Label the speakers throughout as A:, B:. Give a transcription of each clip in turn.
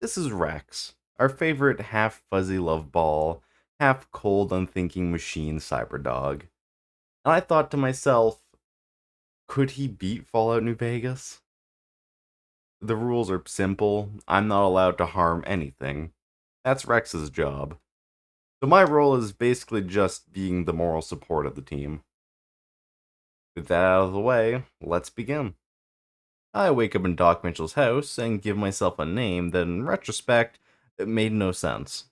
A: This is Rex, our favorite half fuzzy love ball, half cold unthinking machine cyberdog. And I thought to myself, could he beat Fallout New Vegas? The rules are simple. I'm not allowed to harm anything. That's Rex's job. So my role is basically just being the moral support of the team. With that out of the way, let's begin. I wake up in Doc Mitchell's house and give myself a name that, in retrospect, it made no sense.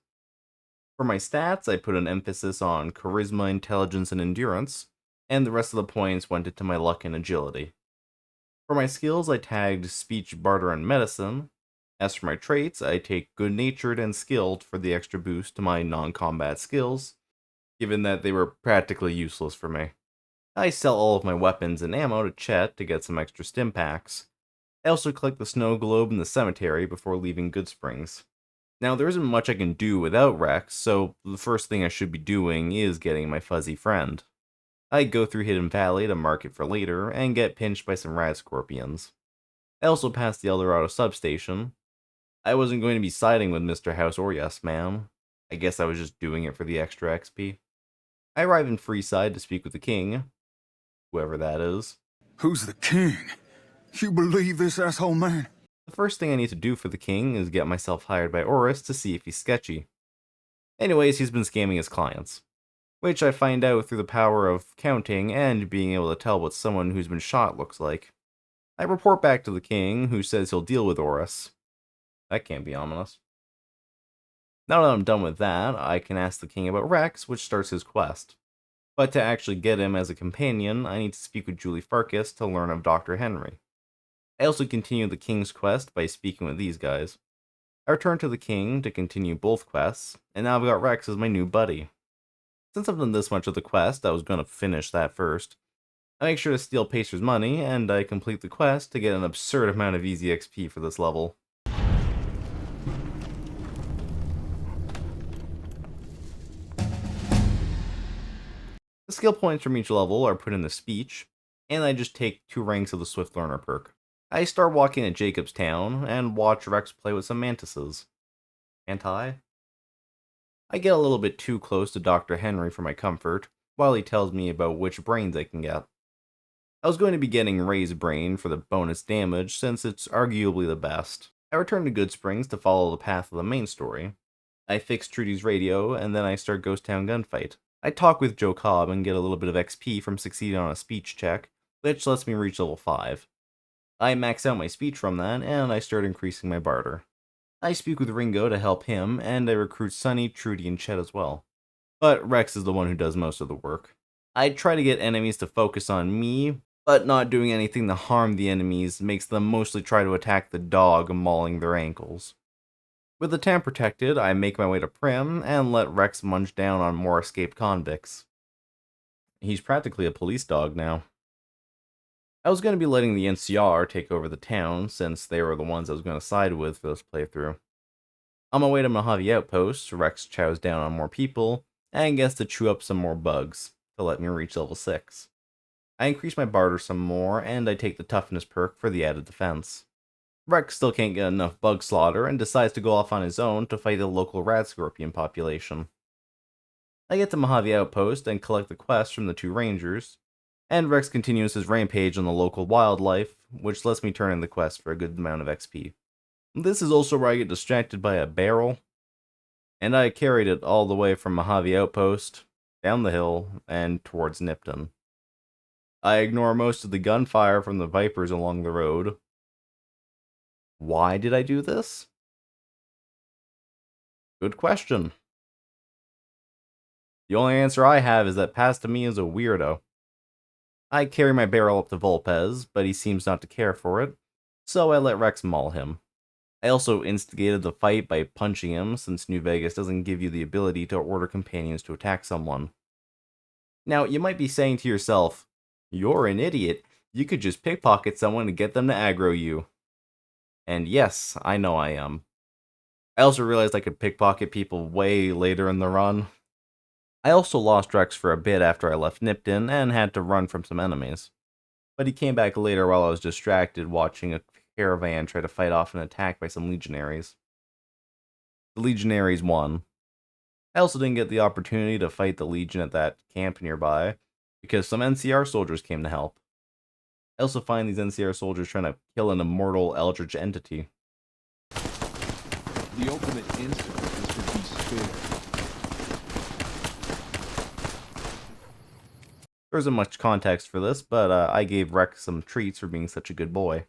A: For my stats, I put an emphasis on charisma, intelligence, and endurance, and the rest of the points went into my luck and agility. For my skills, I tagged speech, barter, and medicine. As for my traits, I take good natured and skilled for the extra boost to my non combat skills, given that they were practically useless for me. I sell all of my weapons and ammo to Chet to get some extra stim packs. I also collect the snow globe in the cemetery before leaving Goodsprings. Now, there isn't much I can do without Rex, so the first thing I should be doing is getting my fuzzy friend. I go through Hidden Valley to mark it for later, and get pinched by some rad scorpions. I also pass the Eldorado substation. I wasn't going to be siding with Mr. House or Yes Ma'am. I guess I was just doing it for the extra XP. I arrive in Freeside to speak with the king, whoever that is.
B: Who's the king? You believe this asshole man?
A: The first thing I need to do for the king is get myself hired by Oris to see if he's sketchy. Anyways, he's been scamming his clients, which I find out through the power of counting and being able to tell what someone who's been shot looks like. I report back to the king, who says he'll deal with Oris. That can't be ominous. Now that I'm done with that, I can ask the king about Rex, which starts his quest. But to actually get him as a companion, I need to speak with Julie Farkas to learn of Dr. Henry. I also continue the king's quest by speaking with these guys. I return to the king to continue both quests, and now I've got Rex as my new buddy. Since I've done this much of the quest, I was going to finish that first. I make sure to steal Pacer's money, and I complete the quest to get an absurd amount of easy XP for this level. The skill points from each level are put in the speech, and I just take 2 ranks of the Swift Learner perk. I start walking at Jacobstown and watch Rex play with some mantises. Anti? I get a little bit too close to Dr. Henry for my comfort, while he tells me about which brains I can get. I was going to be getting Ray's brain for the bonus damage since it's arguably the best. I return to Goodsprings to follow the path of the main story. I fix Trudy's radio, and then I start Ghost Town Gunfight. I talk with Joe Cobb and get a little bit of XP from succeeding on a speech check, which lets me reach level 5. I max out my speech from that, and I start increasing my barter. I speak with Ringo to help him, and I recruit Sunny, Trudy, and Chet as well. But Rex is the one who does most of the work. I try to get enemies to focus on me, but not doing anything to harm the enemies makes them mostly try to attack the dog, mauling their ankles. With the town protected, I make my way to Prim and let Rex munch down on more escaped convicts. He's practically a police dog now. I was going to be letting the NCR take over the town, since they were the ones I was going to side with for this playthrough. On my way to Mojave Outpost, Rex chows down on more people, and gets to chew up some more bugs, to let me reach level 6. I increase my barter some more, and I take the toughness perk for the added defense. Rex still can't get enough bug slaughter, and decides to go off on his own to fight the local rad scorpion population. I get to Mojave Outpost and collect the quest from the 2 rangers, and Rex continues his rampage on the local wildlife, which lets me turn in the quest for a good amount of XP. This is also where I get distracted by a barrel, and I carried it all the way from Mojave Outpost, down the hill, and towards Nipton. I ignore most of the gunfire from the Vipers along the road. Why did I do this? Good question. The only answer I have is that Pasta Me is a weirdo. I carry my barrel up to Volpez, but he seems not to care for it, so I let Rex maul him. I also instigated the fight by punching him, since New Vegas doesn't give you the ability to order companions to attack someone. Now, you might be saying to yourself, "You're an idiot, you could just pickpocket someone and get them to aggro you." And yes, I know I am. I also realized I could pickpocket people way later in the run. I also lost Rex for a bit after I left Nipton and had to run from some enemies. But he came back later while I was distracted watching a caravan try to fight off an attack by some legionaries. The Legionaries won. I also didn't get the opportunity to fight the Legion at that camp nearby, because some NCR soldiers came to help. I also find these NCR soldiers trying to kill an immortal eldritch entity.
C: The ultimate insult is to be spared.
A: There isn't much context for this, but I gave Rex some treats for being such a good boy.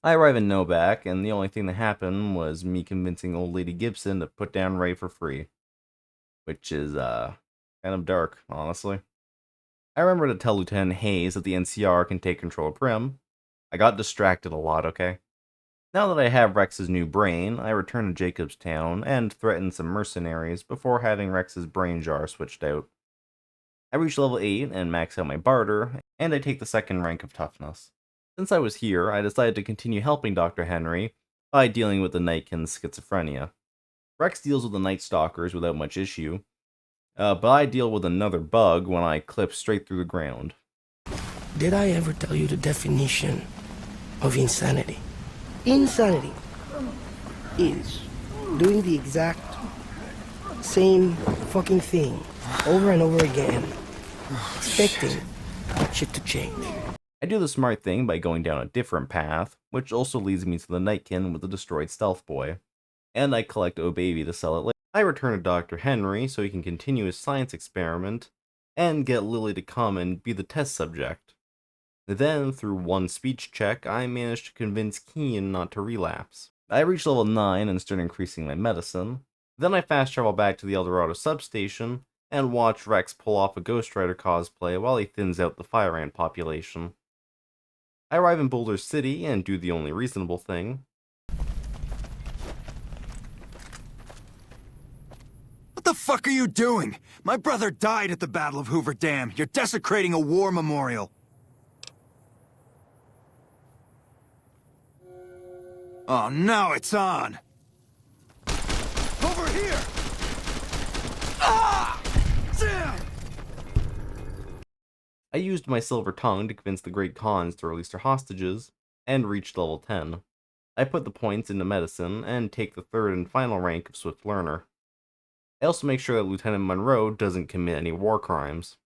A: I arrive in Novak, and the only thing that happened was me convincing old lady Gibson to put down Ray for free. Which is, kind of dark, honestly. I remember to tell Lieutenant Hayes that the NCR can take control of Prim. I got distracted a lot, okay? Now that I have Rex's new brain, I return to Jacobstown and threaten some mercenaries before having Rex's brain jar switched out. I reach level 8 and max out my barter, and I take the second rank of toughness. Since I was here, I decided to continue helping Dr. Henry by dealing with the Nightkin's schizophrenia. Rex deals with the Night Stalkers without much issue, but I deal with another bug when I clip straight through the ground.
D: Did I ever tell you the definition of insanity? Insanity is doing the exact same fucking thing over and over again, expecting shit to change.
A: I do the smart thing by going down a different path, which also leads me to the Nightkin with the destroyed Stealth Boy, and I collect O Baby to sell it later. I return to Dr. Henry so he can continue his science experiment and get Lily to come and be the test subject. Then, through one speech check, I manage to convince Keen not to relapse. I reach level 9 and start increasing my medicine. Then I fast travel back to the Eldorado substation and watch Rex pull off a Ghost Rider cosplay while he thins out the fire ant population. I arrive in Boulder City and do the only reasonable thing.
B: What the fuck are you doing? My brother died at the Battle of Hoover Dam. You're desecrating a war memorial. Oh, now it's on. Over here! Ah! Damn!
A: I used my silver tongue to convince the Great Khans to release their hostages, and reached level 10. I put the points into medicine, and take the third and final rank of Swift Learner. I also make sure that Lieutenant Monroe doesn't commit any war crimes.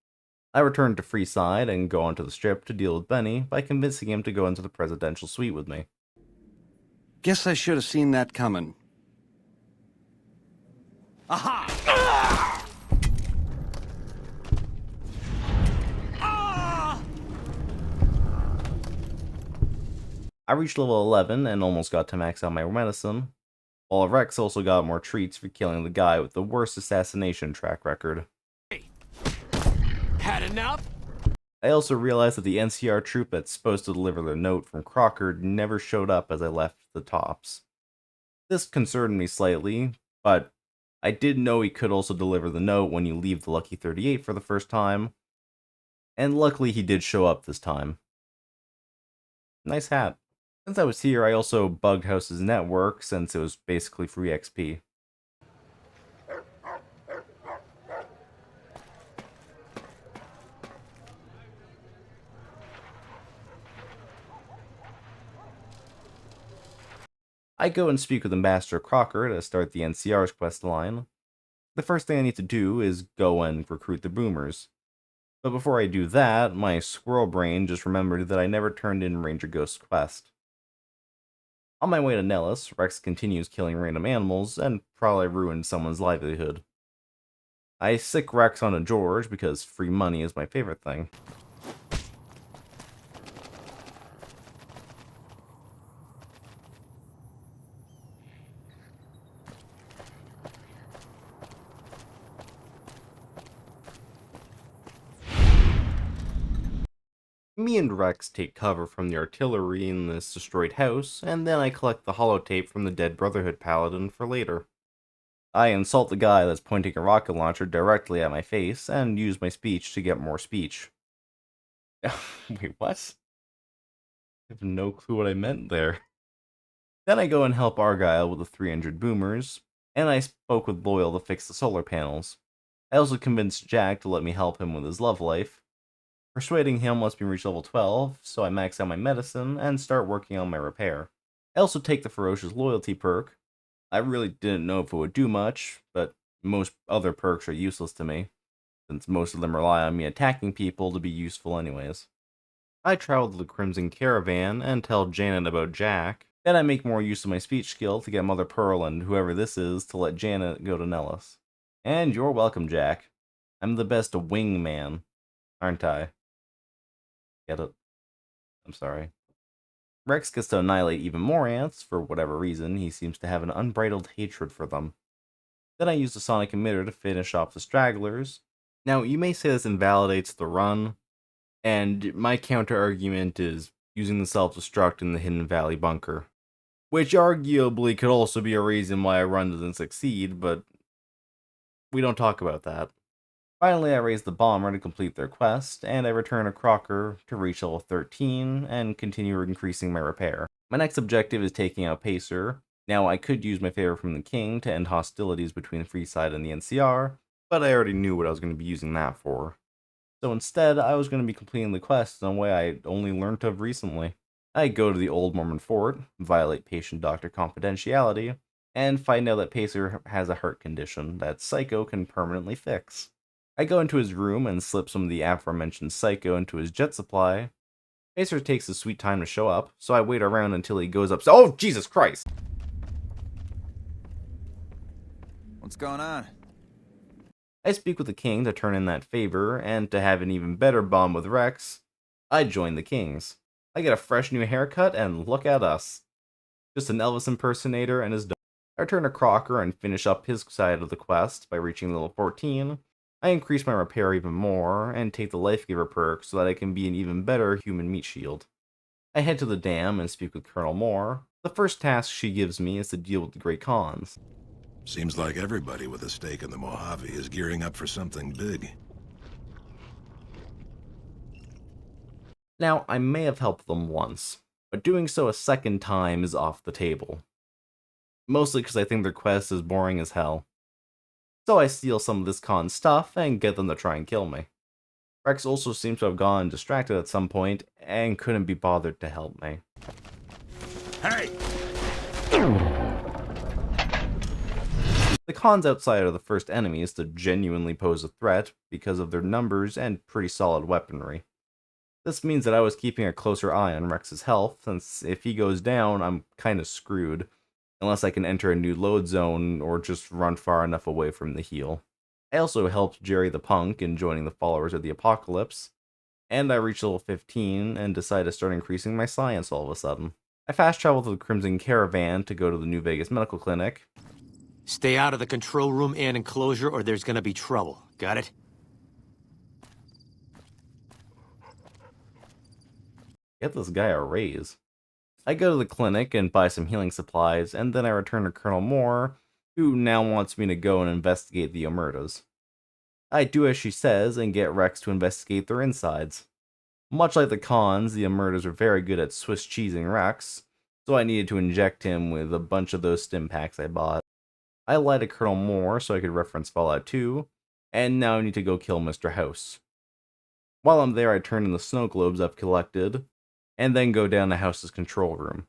A: I return to Freeside and go onto the strip to deal with Benny by convincing him to go into the presidential suite with me.
E: Guess I should have seen that coming.
B: Aha! Ah! Ah!
A: I reached level 11 and almost got to max out my medicine, while Rex also got more treats for killing the guy with the worst assassination track record.
B: Had enough?
A: I also realized that the NCR troop that's supposed to deliver the note from Crocker never showed up as I left the tops. This concerned me slightly, but I did know he could also deliver the note when you leave the Lucky 38 for the first time, and luckily he did show up this time. Nice hat. Since I was here, I also bugged House's network since it was basically free XP. I go and speak with Ambassador Crocker to start the NCR's quest line. The first thing I need to do is go and recruit the boomers. But before I do that, my squirrel brain just remembered that I never turned in Ranger Ghost's quest. On my way to Nellis, Rex continues killing random animals and probably ruined someone's livelihood. I sick Rex onto George because free money is my favorite thing. Me and Rex take cover from the artillery in this destroyed house, and then I collect the holotape from the dead Brotherhood Paladin for later. I insult the guy that's pointing a rocket launcher directly at my face, and use my speech to get more speech. Wait, what? I have no clue what I meant there. Then I go and help Argyle with the 300 boomers, and I spoke with Loyal to fix the solar panels. I also convinced Jack to let me help him with his love life. Persuading him lets me reach level 12, so I max out my medicine and start working on my repair. I also take the Ferocious Loyalty perk, I really didn't know if it would do much, but most other perks are useless to me, since most of them rely on me attacking people to be useful anyways. I travel to the Crimson Caravan and tell Janet about Jack. Then I make more use of my speech skill to get Mother Pearl and whoever this is to let Janet go to Nellis. And you're welcome, Jack. I'm the best wingman, aren't I? Get it? I'm sorry. Rex gets to annihilate even more ants. For whatever reason, he seems to have an unbridled hatred for them. Then I use the sonic emitter to finish off the stragglers. Now, you may say this invalidates the run, and my counter argument is using the self-destruct in the Hidden Valley bunker, which arguably could also be a reason why a run doesn't succeed, but we don't talk about that. Finally, I raise the bomber to complete their quest, and I return a Crocker to reach level 13 and continue increasing my repair. My next objective is taking out Pacer. Now, I could use my favor from the King to end hostilities between Freeside and the NCR, but I already knew what I was going to be using that for. So instead, I was going to be completing the quest in a way I only learned of recently. I go to the old Mormon fort, violate patient-doctor confidentiality, and find out that Pacer has a heart condition that Psycho can permanently fix. I go into his room and slip some of the aforementioned Psycho into his jet supply. Pacer takes his sweet time to show up, so I wait around until he goes up. Oh, Jesus Christ!
B: What's going on?
A: I speak with the King to turn in that favor, and to have an even better bond with Rex, I join the Kings. I get a fresh new haircut, and look at us. Just an Elvis impersonator and his dog. I return to Crocker and finish up his side of the quest by reaching level 14. I increase my repair even more, and take the Life Giver perk so that I can be an even better human meat shield. I head to the dam and speak with Colonel Moore. The first task she gives me is to deal with the Great Khans.
F: Seems like everybody with a stake in the Mojave is gearing up for something big.
A: Now, I may have helped them once, but doing so a second time is off the table. Mostly because I think their quest is boring as hell. So I steal some of this Khan's stuff and get them to try and kill me. Rex also seems to have gone distracted at some point and couldn't be bothered to help me.
B: Hey!
A: The Khans outside are the first enemies to genuinely pose a threat because of their numbers and pretty solid weaponry. This means that I was keeping a closer eye on Rex's health, since if he goes down, I'm kinda screwed, unless I can enter a new load zone or just run far enough away from the heal. I also helped Jerry the Punk in joining the followers of the Apocalypse, and I reached level 15 and decided to start increasing my science all of a sudden. I fast traveled to the Crimson Caravan to go to the New Vegas Medical Clinic.
G: Stay out of the control room and enclosure or there's gonna be trouble. Got it?
A: Get this guy a raise. I go to the clinic and buy some healing supplies, and then I return to Colonel Moore, who now wants me to go and investigate the Omertas. I do as she says and get Rex to investigate their insides. Much like the Khans, the Omertas are very good at Swiss cheesing Rex, so I needed to inject him with a bunch of those stim packs I bought. I lied to Colonel Moore so I could reference Fallout 2, and now I need to go kill Mr. House. While I'm there, I turn in the snow globes I've collected, and then go down to House's control room.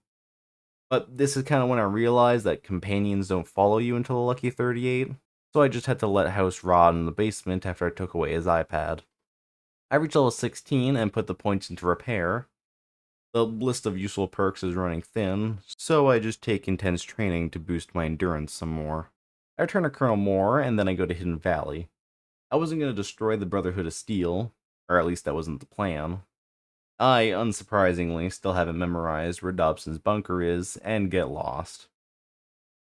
A: But this is kind of when I realized that companions don't follow you until the Lucky 38, so I just had to let House rot in the basement after I took away his iPad. I reach level 16 and put the points into repair. The list of useful perks is running thin, so I just take intense training to boost my endurance some more. I return to Colonel Moore, and then I go to Hidden Valley. I wasn't going to destroy the Brotherhood of Steel, or at least that wasn't the plan. I, unsurprisingly, still haven't memorized where Dobson's bunker is, and get lost.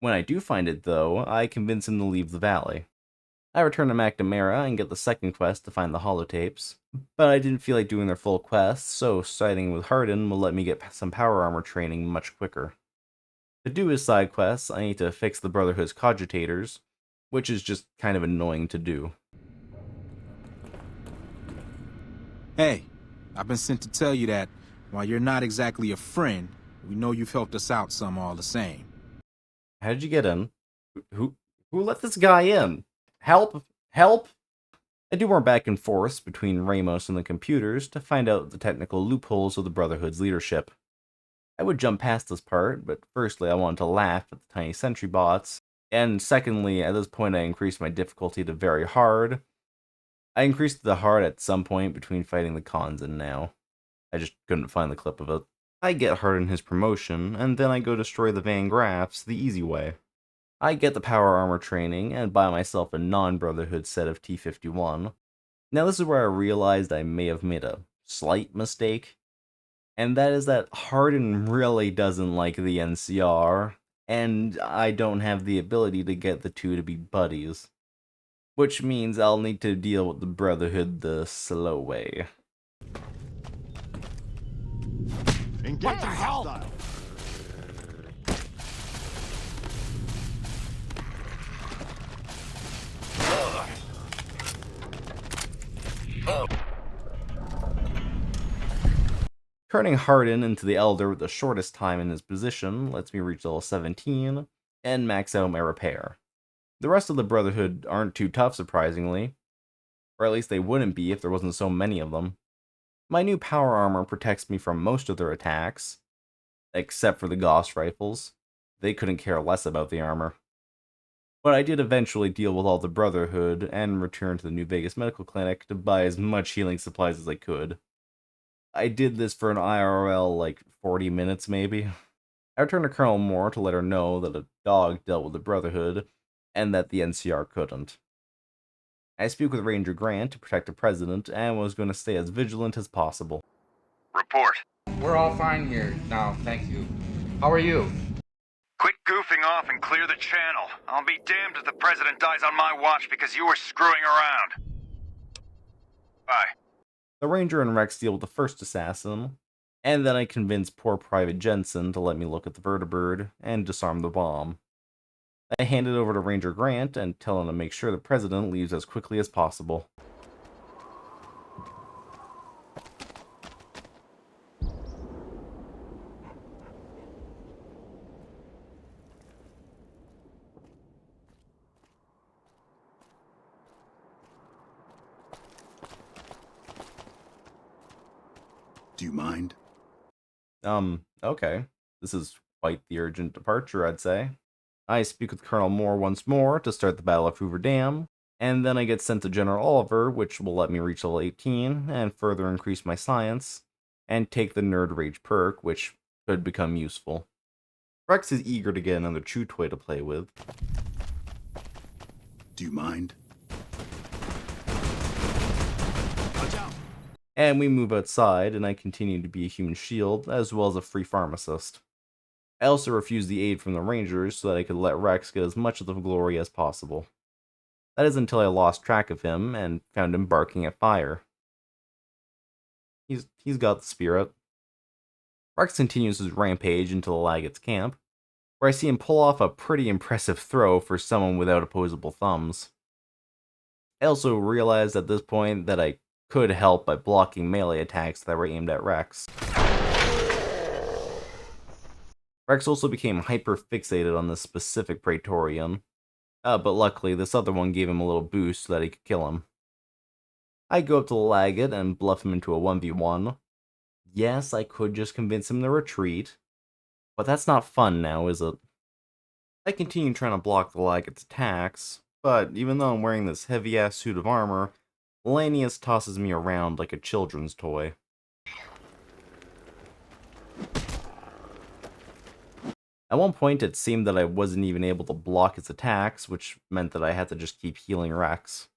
A: When I do find it, though, I convince him to leave the valley. I return to McNamara and get the second quest to find the holotapes, but I didn't feel like doing their full quest, so siding with Hardin will let me get some power armor training much quicker. To do his side quests, I need to fix the Brotherhood's cogitators, which is just kind of annoying to do.
C: Hey, I've been sent to tell you that, while you're not exactly a friend, we know you've helped us out some all the same.
A: How did you get in? Who let this guy in? Help! Help! I do more back and forth between Ramos and the computers to find out the technical loopholes of the Brotherhood's leadership. I would jump past this part, but firstly I wanted to laugh at the tiny sentry bots, and secondly, at this point I increased my difficulty to very hard. I increased the hard at some point between fighting the cons and now. I just couldn't find the clip of it. I get hard in his promotion, and then I go destroy the Van Graffs the easy way. I get the power armor training, and buy myself a non-Brotherhood set of T-51. Now this is where I realized I may have made a slight mistake, and that is that Hardin really doesn't like the NCR, and I don't have the ability to get the two to be buddies. Which means I'll need to deal with the Brotherhood the slow way.
B: What the hell?
A: Turning Hardin into the Elder with the shortest time in his position lets me reach level 17 and max out my repair. The rest of the Brotherhood aren't too tough, surprisingly, or at least they wouldn't be if there wasn't so many of them. My new power armor protects me from most of their attacks, except for the Gauss rifles. They couldn't care less about the armor. But I did eventually deal with all the Brotherhood and return to the New Vegas Medical Clinic to buy as much healing supplies as I could. I did this for an IRL like 40 minutes maybe. I returned to Colonel Moore to let her know that a dog dealt with the Brotherhood and that the NCR couldn't. I spoke with Ranger Grant to protect the President and was going to stay as vigilant as possible.
H: Report.
I: We're all fine here now, thank you. How are you?
H: Quit goofing off and clear the channel. I'll be damned if the President dies on my watch because you were screwing around. Bye.
A: The Ranger and Rex deal with the first assassin, and then I convinced poor Private Jensen to let me look at the vertibird and disarm the bomb. I hand it over to Ranger Grant and tell him to make sure the President leaves as quickly as possible.
F: Do you mind?
A: Okay. This is quite the urgent departure, I'd say. I speak with Colonel Moore once more to start the Battle of Hoover Dam, and then I get sent to General Oliver, which will let me reach level 18 and further increase my science, and take the Nerd Rage perk, which could become useful. Rex is eager to get another chew toy to play with.
F: Do you mind?
A: And we move outside, and I continue to be a human shield, as well as a free pharmacist. I also refused the aid from the Rangers so that I could let Rex get as much of the glory as possible. That is until I lost track of him and found him barking at fire. He's got the spirit. Rex continues his rampage until the Laggots camp, where I see him pull off a pretty impressive throw for someone without opposable thumbs. I also realized at this point that I could help by blocking melee attacks that were aimed at Rex. Rex also became hyper-fixated on this specific Praetorian, but luckily this other one gave him a little boost so that he could kill him. I go up to the Laggot and bluff him into a 1v1. Yes, I could just convince him to retreat, but that's not fun now, is it? I continue trying to block the Laggot's attacks, but even though I'm wearing this heavy-ass suit of armor, Lanius tosses me around like a children's toy. At one point, it seemed that I wasn't even able to block his attacks, which meant that I had to just keep healing Rex.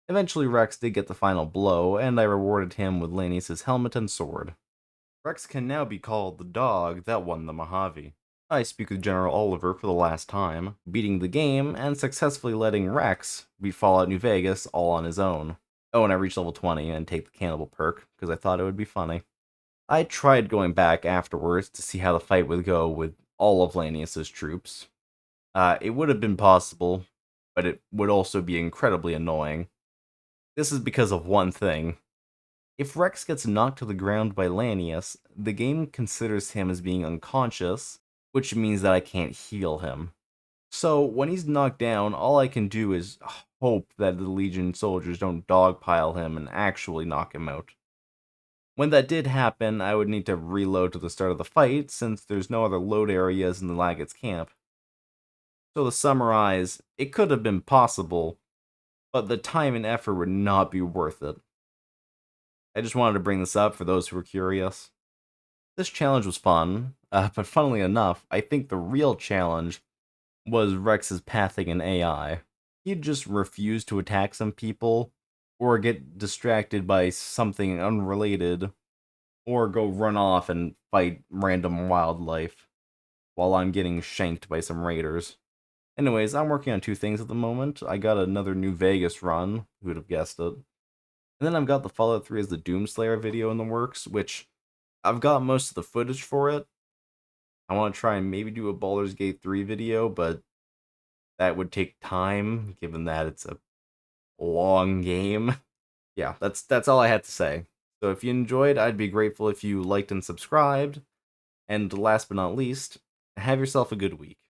A: Eventually, Rex did get the final blow, and I rewarded him with Lanius' helmet and sword. Rex can now be called the dog that won the Mojave. I speak with General Oliver for the last time, beating the game and successfully letting Rex beat Fallout New Vegas all on his own. Oh, and I reached level 20 and take the Cannibal perk, because I thought it would be funny. I tried going back afterwards to see how the fight would go with all of Lanius' troops. It would have been possible, but it would also be incredibly annoying. This is because of one thing. If Rex gets knocked to the ground by Lanius, the game considers him as being unconscious, which means that I can't heal him. So, when he's knocked down, all I can do is hope that the Legion soldiers don't dogpile him and actually knock him out. When that did happen, I would need to reload to the start of the fight, since there's no other load areas in the Laggots camp. So to summarize, it could have been possible, but the time and effort would not be worth it. I just wanted to bring this up for those who were curious. This challenge was fun, but funnily enough, I think the real challenge was Rex's pathing in AI. He'd just refuse to attack some people, or get distracted by something unrelated, or go run off and fight random wildlife while I'm getting shanked by some raiders. Anyways, I'm working on two things at the moment. I got another New Vegas run, who would have guessed it. And then I've got the Fallout 3 as the Doomslayer video in the works, which I've got most of the footage for it. I want to try and maybe do a Baldur's Gate 3 video, but that would take time, given that it's a long game. Yeah, that's all I had to say. So if you enjoyed, I'd be grateful if you liked and subscribed. And last but not least, have yourself a good week.